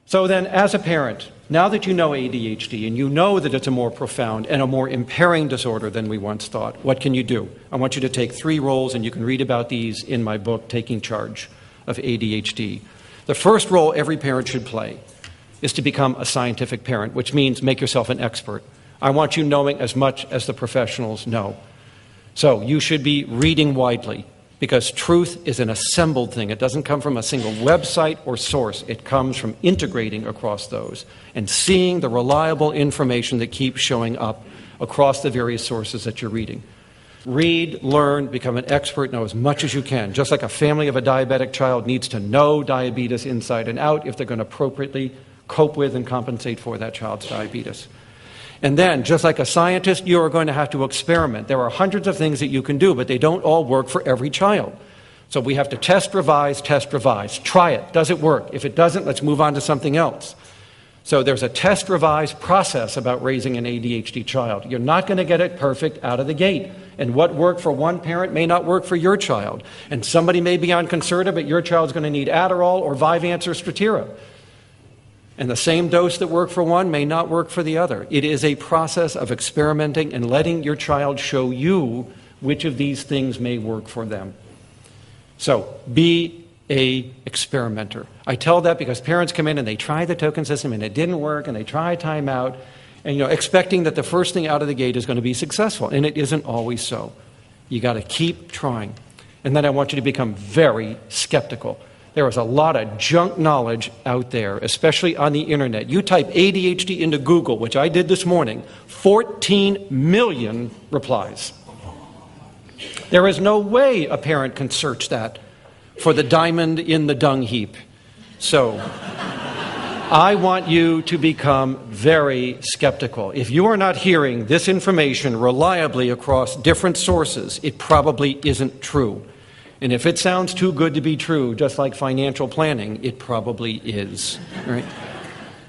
So then, as a parent, now that you know ADHD and you know that it's a more profound and a more impairing disorder than we once thought, what can you do? I want you to take 3 roles, and you can read about these in my book, Taking Charge of ADHD. The first role every parent should play is to become a scientific parent, which means make yourself an expert. I want you knowing as much as the professionals know. So you should be reading widely, because truth is an assembled thing. It doesn't come from a single website or source. It comes from integrating across those and seeing the reliable information that keeps showing up across the various sources that you're reading. Read, learn, become an expert, know as much as you can. Just like a family of a diabetic child needs to know diabetes inside and out if they're going to appropriately cope with and compensate for that child's diabetes. And then, just like a scientist, you are going to have to experiment. There are hundreds of things that you can do, but they don't all work for every child. So we have to test, revise, try it. Does it work? If it doesn't, let's move on to something else. So there's a test, revise process about raising an ADHD child. You're not going to get it perfect out of the gate. And what worked for one parent may not work for your child. And somebody may be on Concerta, but your child's going to need Adderall or Vyvanse or Strattera. And the same dose that worked for one may not work for the other. It is a process of experimenting and letting your child show you which of these things may work for them. So be a experimenter. I tell that because parents come in and they try the token system and it didn't work, and they try timeout, and expecting that the first thing out of the gate is going to be successful, and it isn't always so. You got to keep trying. And then I want you to become very skeptical. There is a lot of junk knowledge out there, especially on the internet. You type ADHD into Google, which I did this morning, 14 million replies. There is no way a parent can search that for the diamond in the dung heap. So I want you to become very skeptical. If you are not hearing this information reliably across different sources, it probably isn't true. And if it sounds too good to be true, just like financial planning, it probably is, right?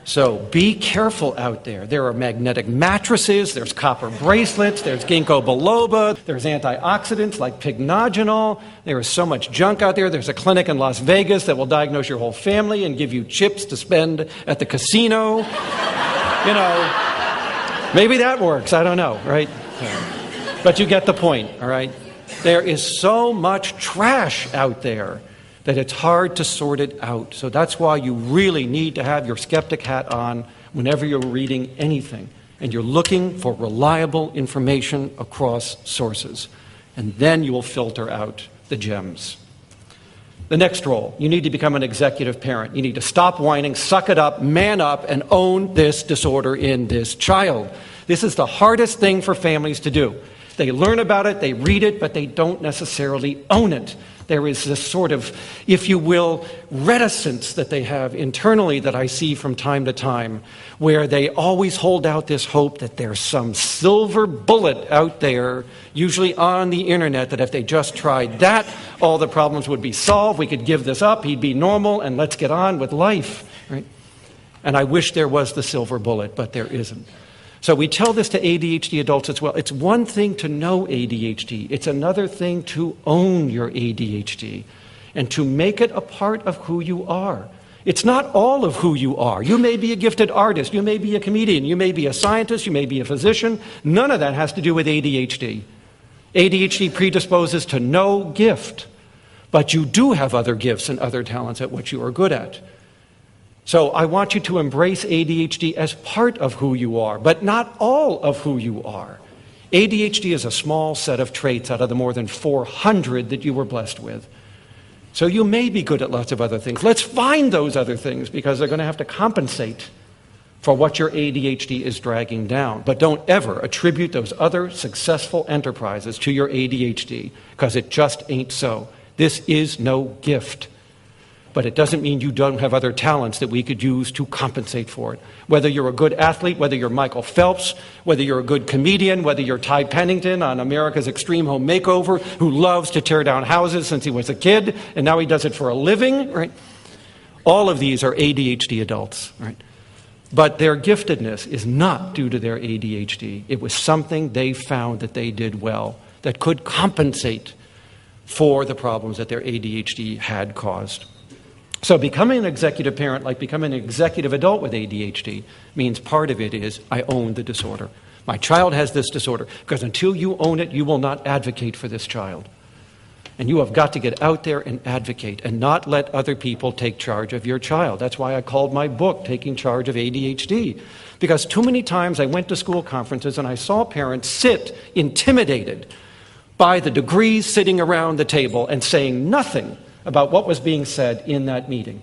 So be careful out there. There are magnetic mattresses, there's copper bracelets, there's ginkgo biloba, there's antioxidants like pycnogenol. There is so much junk out there. There's a clinic in Las Vegas that will diagnose your whole family and give you chips to spend at the casino. Maybe that works. I don't know, right? But you get the point, all right? There is so much trash out there that it's hard to sort it out. So that's why you really need to have your skeptic hat on whenever you're reading anything. And you're looking for reliable information across sources. And then you will filter out the gems. The next role, you need to become an executive parent. You need to stop whining, suck it up, man up, and own this disorder in this child. This is the hardest thing for families to do. They learn about it, they read it, but they don't necessarily own it. There is this sort of, if you will, reticence that they have internally that I see from time to time, where they always hold out this hope that there's some silver bullet out there, usually on the internet, that if they just tried that, all the problems would be solved, we could give this up, he'd be normal, and let's get on with life. Right? And I wish there was the silver bullet, but there isn't. So we tell this to ADHD adults as well. It's one thing to know ADHD. It's another thing to own your ADHD and to make it a part of who you are. It's not all of who you are. You may be a gifted artist. You may be a comedian. You may be a scientist. You may be a physician. None of that has to do with ADHD. ADHD predisposes to no gift. But you do have other gifts and other talents at what you are good at. So I want you to embrace ADHD as part of who you are, but not all of who you are. ADHD is a small set of traits out of the more than 400 that you were blessed with. So you may be good at lots of other things. Let's find those other things, because they're going to have to compensate for what your ADHD is dragging down. But don't ever attribute those other successful enterprises to your ADHD, because it just ain't so. This is no gift. But it doesn't mean you don't have other talents that we could use to compensate for it. Whether you're a good athlete, whether you're Michael Phelps, whether you're a good comedian, whether you're Ty Pennington on America's Extreme Home Makeover, who loves to tear down houses since he was a kid, and now he does it for a living, right? All of these are ADHD adults, right? But their giftedness is not due to their ADHD. It was something they found that they did well, that could compensate for the problems that their ADHD had caused. So becoming an executive parent, like becoming an executive adult with ADHD, means part of it is I own the disorder. My child has this disorder, because until you own it, you will not advocate for this child. And you have got to get out there and advocate and not let other people take charge of your child. That's why I called my book, Taking Charge of ADHD. Because too many times I went to school conferences and I saw parents sit intimidated by the degrees sitting around the table and saying nothing about what was being said in that meeting.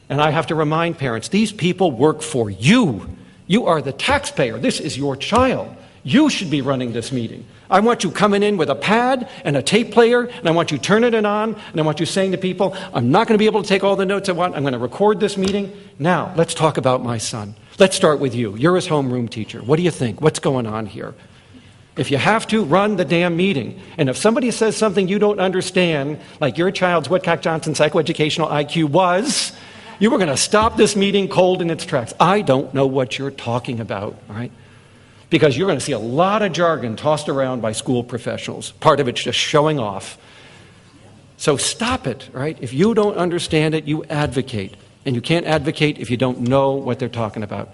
And I have to remind parents, these people work for you. You are the taxpayer. This is your child. You should be running this meeting. I want you coming in with a pad and a tape player, and I want you turning it on, and I want you saying to people, I'm not going to be able to take all the notes I want. I'm going to record this meeting. Now, let's talk about my son. Let's start with you. You're his homeroom teacher. What do you think? What's going on here? If you have to, run the damn meeting. And if somebody says something you don't understand, like your child's Whitcock Johnson psychoeducational IQ was, you were going to stop this meeting cold in its tracks. I don't know what you're talking about, all right? Because you're going to see a lot of jargon tossed around by school professionals. Part of it's just showing off. So stop it, right? If you don't understand it, you advocate. And you can't advocate if you don't know what they're talking about.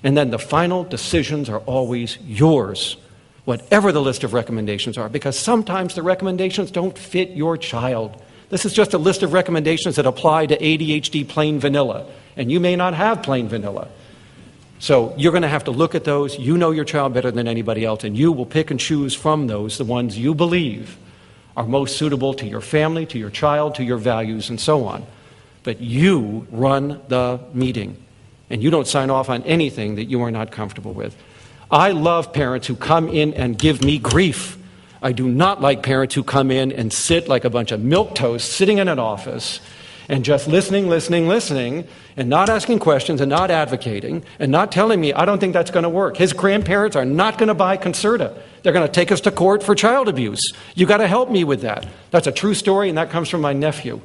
And then the final decisions are always yours, whatever the list of recommendations are, because sometimes the recommendations don't fit your child. This is just a list of recommendations that apply to ADHD plain vanilla, and you may not have plain vanilla. So you're going to have to look at those. You know your child better than anybody else, and you will pick and choose from those the ones you believe are most suitable to your family, to your child, to your values, and so on. But you run the meeting, and you don't sign off on anything that you are not comfortable with. I love parents who come in and give me grief. I do not like parents who come in and sit like a bunch of milquetoast sitting in an office and just listening, and not asking questions and not advocating and not telling me, I don't think that's going to work. His grandparents are not going to buy Concerta. They're going to take us to court for child abuse. You got to help me with that. That's a true story, and that comes from my nephew.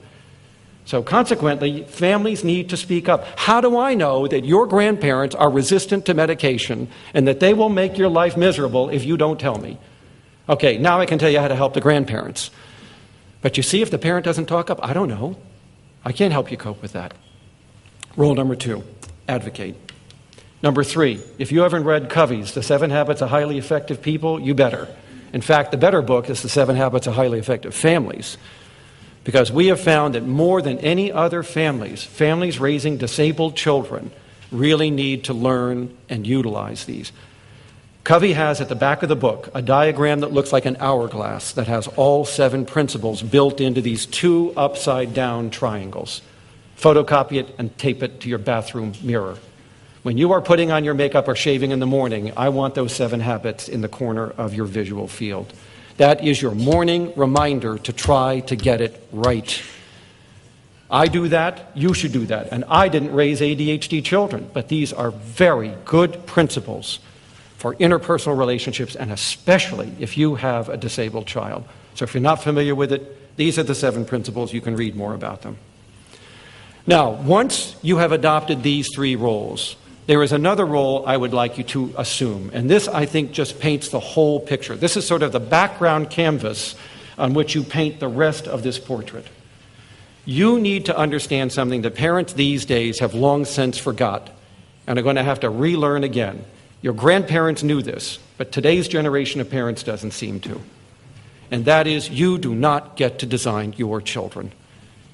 So consequently, families need to speak up. How do I know that your grandparents are resistant to medication and that they will make your life miserable if you don't tell me? Okay, now I can tell you how to help the grandparents. But you see, if the parent doesn't talk up, I don't know. I can't help you cope with that. Rule number 2, advocate. Number 3, if you haven't read Covey's The 7 Habits of Highly Effective People, you better. In fact, the better book is The 7 Habits of Highly Effective Families. Because we have found that more than any other families raising disabled children really need to learn and utilize these. Covey has at the back of the book a diagram that looks like an hourglass that has all 7 principles built into these 2 upside-down triangles. Photocopy it and tape it to your bathroom mirror. When you are putting on your makeup or shaving in the morning, I want those 7 habits in the corner of your visual field. That is your morning reminder to try to get it right. I do that, you should do that. And I didn't raise ADHD children, but these are very good principles for interpersonal relationships, and especially if you have a disabled child. So if you're not familiar with it, these are the 7 principles. You can read more about them. Now, once you have adopted these 3 roles, there is another role I would like you to assume, and this, I think, just paints the whole picture. This is sort of the background canvas on which you paint the rest of this portrait. You need to understand something that parents these days have long since forgot and are going to have to relearn again. Your grandparents knew this, but today's generation of parents doesn't seem to. And that is, you do not get to design your children.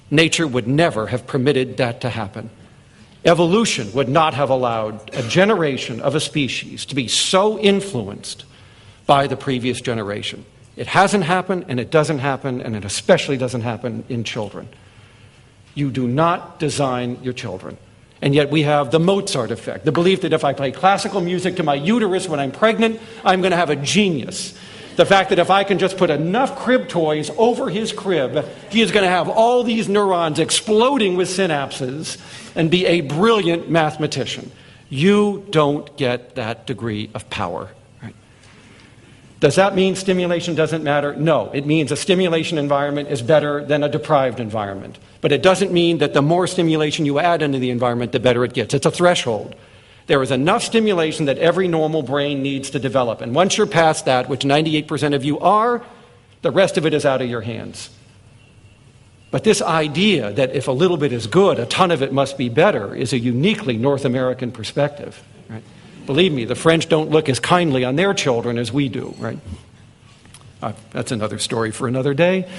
Nature would never have permitted that to happen. Evolution would not have allowed a generation of a species to be so influenced by the previous generation. It hasn't happened, and it doesn't happen, and it especially doesn't happen in children. You do not design your children. And yet we have the Mozart effect, the belief that if I play classical music to my uterus when I'm pregnant, I'm going to have a genius. The fact that if I can just put enough crib toys over his crib, he is going to have all these neurons exploding with synapses and be a brilliant mathematician. You don't get that degree of power. Right? Does that mean stimulation doesn't matter? No. It means a stimulation environment is better than a deprived environment. But it doesn't mean that the more stimulation you add into the environment, the better it gets. It's a threshold. There is enough stimulation that every normal brain needs to develop. And once you're past that, which 98% of you are, the rest of it is out of your hands. But this idea that if a little bit is good, a ton of it must be better is a uniquely North American perspective. Right? Believe me, the French don't look as kindly on their children as we do. Right? That's another story for another day.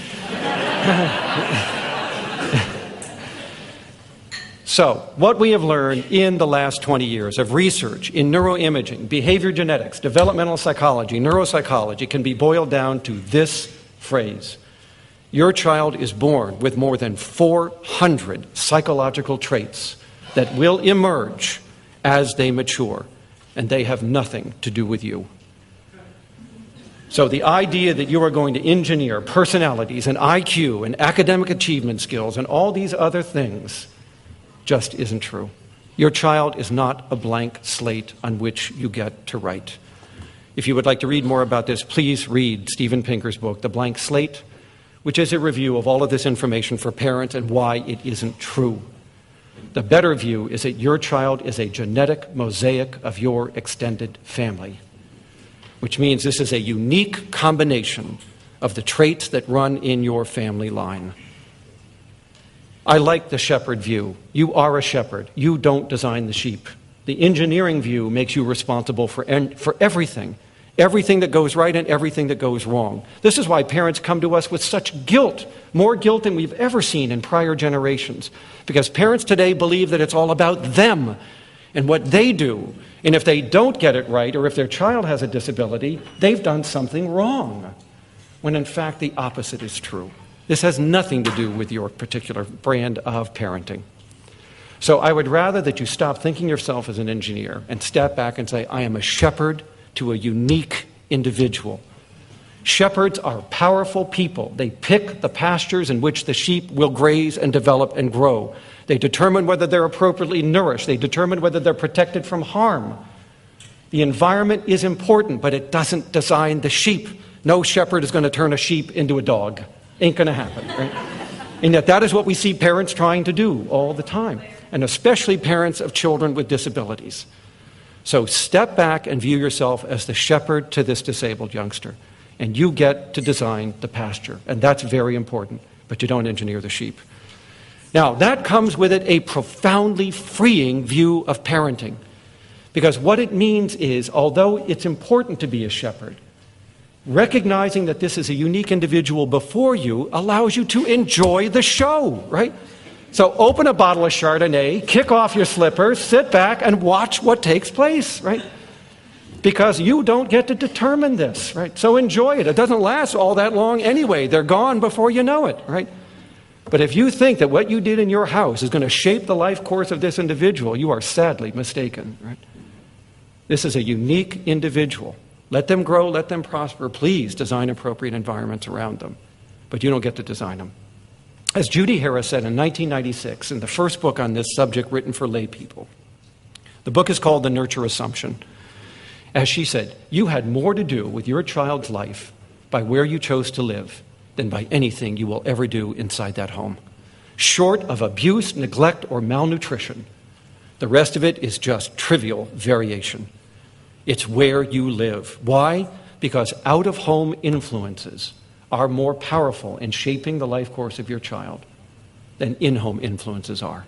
So, what we have learned in the last 20 years of research in neuroimaging, behavior genetics, developmental psychology, neuropsychology can be boiled down to this phrase. Your child is born with more than 400 psychological traits that will emerge as they mature, and they have nothing to do with you. So the idea that you are going to engineer personalities and IQ and academic achievement skills and all these other things just isn't true. Your child is not a blank slate on which you get to write. If you would like to read more about this, please read Steven Pinker's book, The Blank Slate, which is a review of all of this information for parents and why it isn't true. The better view is that your child is a genetic mosaic of your extended family, which means this is a unique combination of the traits that run in your family line. I like the shepherd view. You are a shepherd. You don't design the sheep. The engineering view makes you responsible for everything. Everything that goes right and everything that goes wrong. This is why parents come to us with such guilt, more guilt than we've ever seen in prior generations. Because parents today believe that it's all about them and what they do. And if they don't get it right, or if their child has a disability, they've done something wrong. When in fact the opposite is true. This has nothing to do with your particular brand of parenting. So I would rather that you stop thinking yourself as an engineer and step back and say, I am a shepherd to a unique individual. Shepherds are powerful people. They pick the pastures in which the sheep will graze and develop and grow. They determine whether they're appropriately nourished. They determine whether they're protected from harm. The environment is important, but it doesn't design the sheep. No shepherd is going to turn a sheep into a dog. Ain't going to happen, right? And yet that is what we see parents trying to do all the time, and especially parents of children with disabilities. So step back and view yourself as the shepherd to this disabled youngster, and you get to design the pasture, and that's very important, but you don't engineer the sheep. Now, that comes with it a profoundly freeing view of parenting, because what it means is, although it's important to be a shepherd, recognizing that this is a unique individual before you allows you to enjoy the show, right? So open a bottle of Chardonnay, kick off your slippers, sit back and watch what takes place, right? Because you don't get to determine this, right? So enjoy it. It doesn't last all that long anyway. They're gone before you know it, right? But if you think that what you did in your house is going to shape the life course of this individual, you are sadly mistaken, right? This is a unique individual. Let them grow, let them prosper. Please design appropriate environments around them. But you don't get to design them. As Judy Harris said in 1996, in the first book on this subject written for lay people, the book is called The Nurture Assumption. As she said, you had more to do with your child's life by where you chose to live than by anything you will ever do inside that home. Short of abuse, neglect, or malnutrition, the rest of it is just trivial variation. It's where you live. Why? Because out-of-home influences are more powerful in shaping the life course of your child than in-home influences are.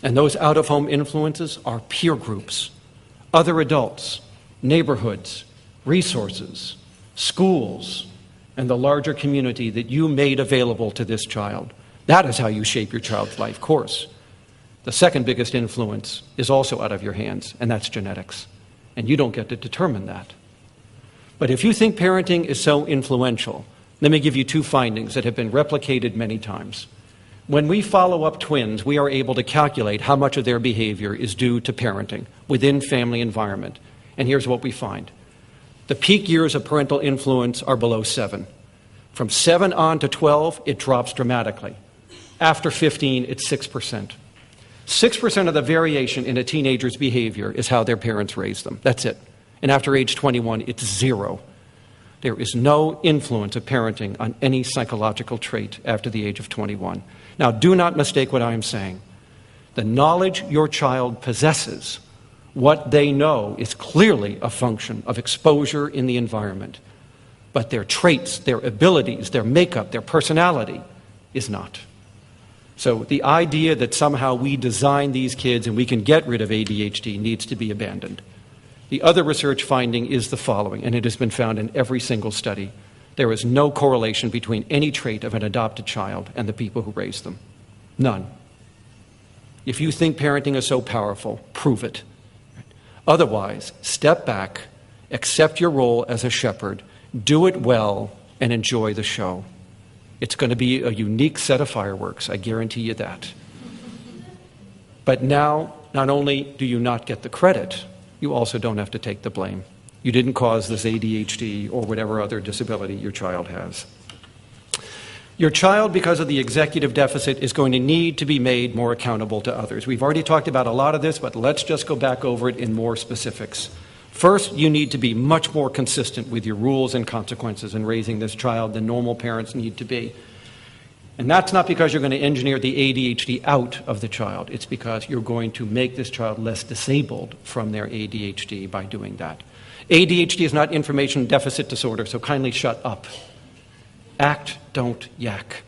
And those out-of-home influences are peer groups, other adults, neighborhoods, resources, schools, and the larger community that you made available to this child. That is how you shape your child's life course. The second biggest influence is also out of your hands, and that's genetics. And you don't get to determine that. But if you think parenting is so influential, let me give you two findings that have been replicated many times. When we follow up twins, we are able to calculate how much of their behavior is due to parenting within family environment. And here's what we find. The peak years of parental influence are below 7. From 7 on to 12, it drops dramatically. After 15, it's 6%. 6% of the variation in a teenager's behavior is how their parents raised them. That's it. And after age 21, it's 0. There is no influence of parenting on any psychological trait after the age of 21. Now, do not mistake what I am saying. The knowledge your child possesses, what they know, is clearly a function of exposure in the environment. But their traits, their abilities, their makeup, their personality, is not. So the idea that somehow we design these kids and we can get rid of ADHD needs to be abandoned. The other research finding is the following, and it has been found in every single study. There is no correlation between any trait of an adopted child and the people who raise them. None. If you think parenting is so powerful, prove it. Otherwise, step back, accept your role as a shepherd, do it well, and enjoy the show. It's going to be a unique set of fireworks, I guarantee you that. But now, not only do you not get the credit, you also don't have to take the blame. You didn't cause this ADHD or whatever other disability your child has. Your child, because of the executive deficit, is going to need to be made more accountable to others. We've already talked about a lot of this, but let's just go back over it in more specifics. First, you need to be much more consistent with your rules and consequences in raising this child than normal parents need to be. And that's not because you're going to engineer the ADHD out of the child. It's because you're going to make this child less disabled from their ADHD by doing that. ADHD is not information deficit disorder, so kindly shut up. Act, don't yak.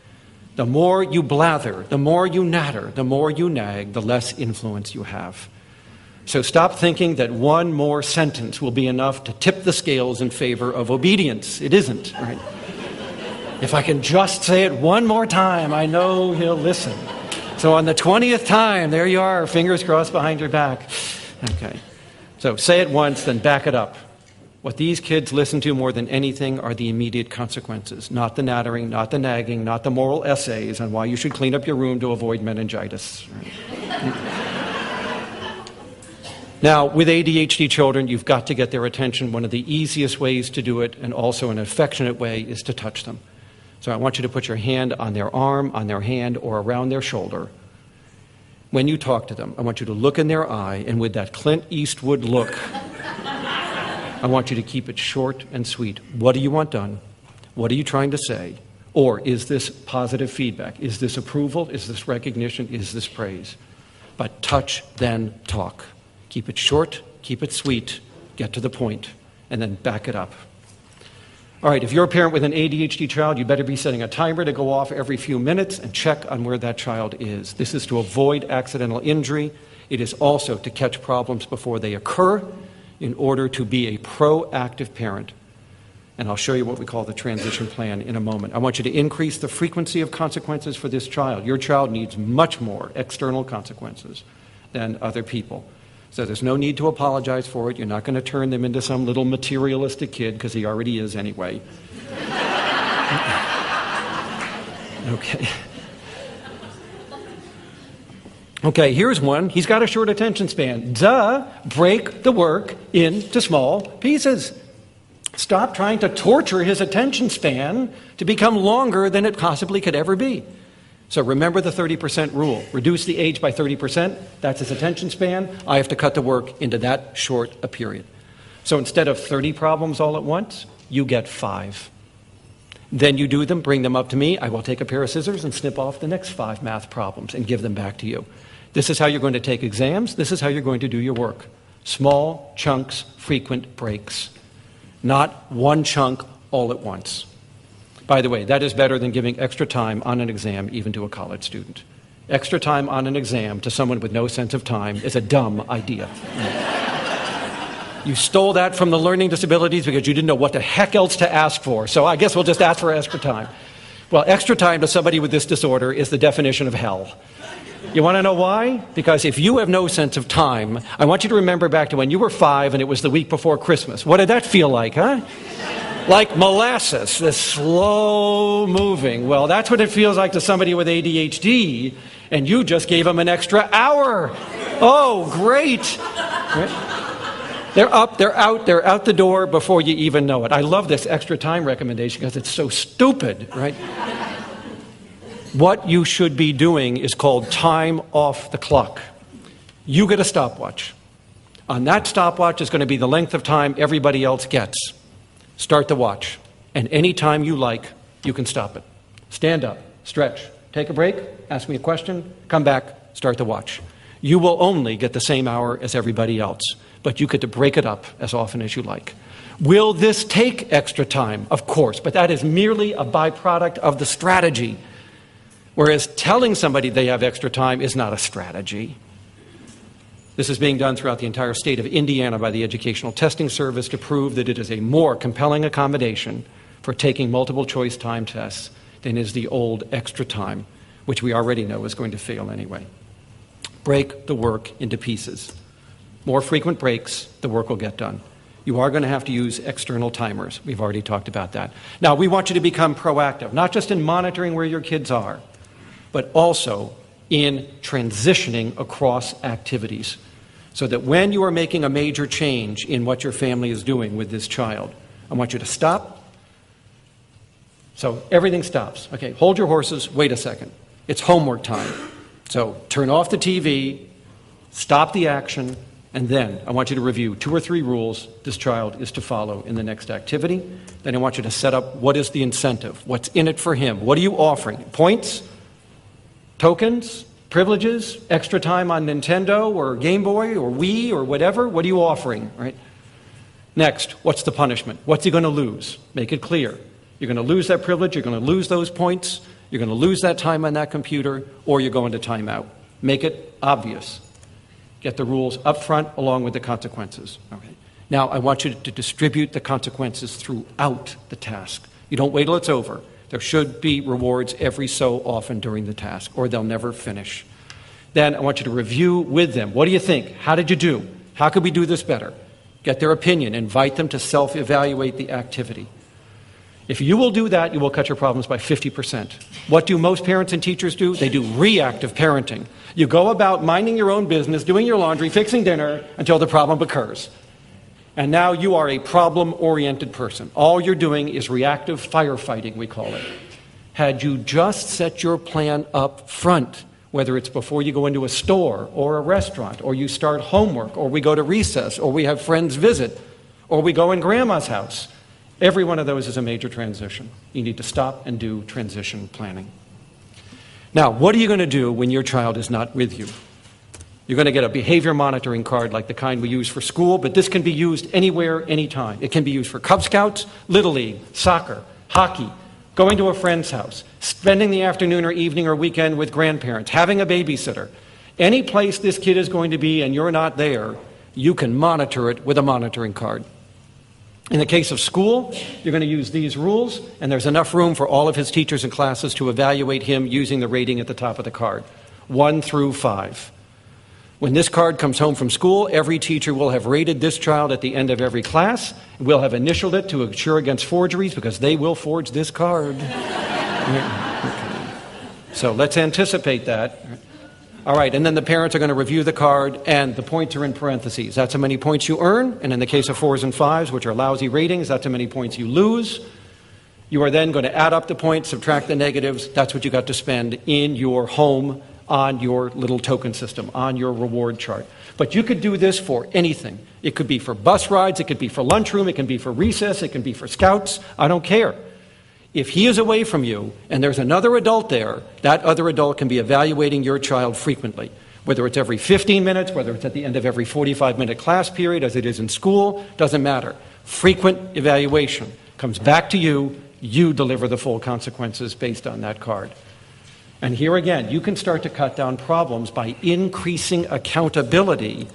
The more you blather, the more you natter, the more you nag, the less influence you have. So stop thinking that one more sentence will be enough to tip the scales in favor of obedience. It isn't, right? If I can just say it one more time, I know he'll listen. So on the 20th time, there you are, fingers crossed behind your back. Okay. So say it once, then back it up. What these kids listen to more than anything are the immediate consequences, not the nattering, not the nagging, not the moral essays on why you should clean up your room to avoid meningitis. Now, with ADHD children, you've got to get their attention. One of the easiest ways to do it, and also an affectionate way, is to touch them. So I want you to put your hand on their arm, on their hand, or around their shoulder. When you talk to them, I want you to look in their eye, and with that Clint Eastwood look, I want you to keep it short and sweet. What do you want done? What are you trying to say? Or is this positive feedback? Is this approval? Is this recognition? Is this praise? But touch, then talk. Keep it short, keep it sweet, get to the point, and then back it up. All right, if you're a parent with an ADHD child, you better be setting a timer to go off every few minutes and check on where that child is. This is to avoid accidental injury. It is also to catch problems before they occur in order to be a proactive parent. And I'll show you what we call the transition plan in a moment. I want you to increase the frequency of consequences for this child. Your child needs much more external consequences than other people. So there's no need to apologize for it. You're not going to turn them into some little materialistic kid, because he already is anyway. Okay. Okay, here's one. He's got a short attention span. Duh! Break the work into small pieces. Stop trying to torture his attention span to become longer than it possibly could ever be. So remember the 30% rule. Reduce the age by 30%. That's his attention span. I have to cut the work into that short a period. So instead of 30 problems all at once, you get 5. Then you do them, bring them up to me. I will take a pair of scissors and snip off the next 5 math problems and give them back to you. This is how you're going to take exams. This is how you're going to do your work. Small chunks, frequent breaks. Not one chunk all at once. By the way, that is better than giving extra time on an exam even to a college student. Extra time on an exam to someone with no sense of time is a dumb idea. You stole that from the learning disabilities because you didn't know what the heck else to ask for. So I guess we'll just ask for extra time. Well, extra time to somebody with this disorder is the definition of hell. You want to know why? Because if you have no sense of time, I want you to remember back to when you were 5 and it was the week before Christmas. What did that feel like, huh? Like molasses, this slow moving. Well, that's what it feels like to somebody with ADHD, and you just gave them an extra hour. Oh, great. They're up, they're out the door before you even know it. I love this extra time recommendation because it's so stupid, right? What you should be doing is called time off the clock. You get a stopwatch. On that stopwatch is going to be the length of time everybody else gets. Start the watch, and any time you like, you can stop it. Stand up, stretch, take a break, ask me a question, come back, start the watch. You will only get the same hour as everybody else, but you get to break it up as often as you like. Will this take extra time? Of course, but that is merely a byproduct of the strategy. Whereas telling somebody they have extra time is not a strategy. This is being done throughout the entire state of Indiana by the Educational Testing Service to prove that it is a more compelling accommodation for taking multiple choice time tests than is the old extra time, which we already know is going to fail anyway. Break the work into pieces. More frequent breaks, the work will get done. You are going to have to use external timers. We've already talked about that. Now, we want you to become proactive, not just in monitoring where your kids are, but also in transitioning across activities, so that when you are making a major change in what your family is doing with this child, I want you to stop. So everything stops. Okay, hold your horses, wait a second. It's homework time. So turn off the TV, stop the action, and then I want you to review 2 or 3 rules this child is to follow in the next activity. Then I want you to set up what is the incentive, what's in it for him, what are you offering? Points, tokens, privileges, extra time on Nintendo or Game Boy or Wii or whatever, what are you offering, right? Next, what's the punishment? What's he going to lose? Make it clear. You're going to lose that privilege, you're going to lose those points, you're going to lose that time on that computer, or you're going to timeout. Make it obvious. Get the rules up front along with the consequences. Okay. Now, I want you to distribute the consequences throughout the task. You don't wait till it's over. There should be rewards every so often during the task, or they'll never finish. Then I want you to review with them. What do you think? How did you do? How could we do this better? Get their opinion. Invite them to self-evaluate the activity. If you will do that, you will cut your problems by 50%. What do most parents and teachers do? They do reactive parenting. You go about minding your own business, doing your laundry, fixing dinner, until the problem occurs. And now you are a problem-oriented person. All you're doing is reactive firefighting, we call it. Had you just set your plan up front, whether it's before you go into a store or a restaurant, or you start homework, or we go to recess, or we have friends visit, or we go in grandma's house, every one of those is a major transition. You need to stop and do transition planning. Now, what are you going to do when your child is not with you? You're going to get a behavior monitoring card like the kind we use for school, but this can be used anywhere, anytime. It can be used for Cub Scouts, Little League, soccer, hockey, going to a friend's house, spending the afternoon or evening or weekend with grandparents, having a babysitter. Any place this kid is going to be and you're not there, you can monitor it with a monitoring card. In the case of school, you're going to use these rules, and there's enough room for all of his teachers and classes to evaluate him using the rating at the top of the card, 1 through 5. When this card comes home from school, every teacher will have rated this child at the end of every class. We'll have initialed it to ensure against forgeries, because they will forge this card. So let's anticipate that. All right, and then the parents are going to review the card, and the points are in parentheses. That's how many points you earn, and in the case of 4s and 5s, which are lousy ratings, that's how many points you lose. You are then going to add up the points, subtract the negatives. That's what you got to spend in your home on your little token system, on your reward chart. But you could do this for anything. It could be for bus rides, it could be for lunchroom, it can be for recess, it can be for scouts. I don't care. If he is away from you and there's another adult there, that other adult can be evaluating your child frequently. Whether it's every 15 minutes, whether it's at the end of every 45-minute class period, as it is in school, doesn't matter. Frequent evaluation comes back to you. You deliver the full consequences based on that card. And here again, you can start to cut down problems by increasing accountability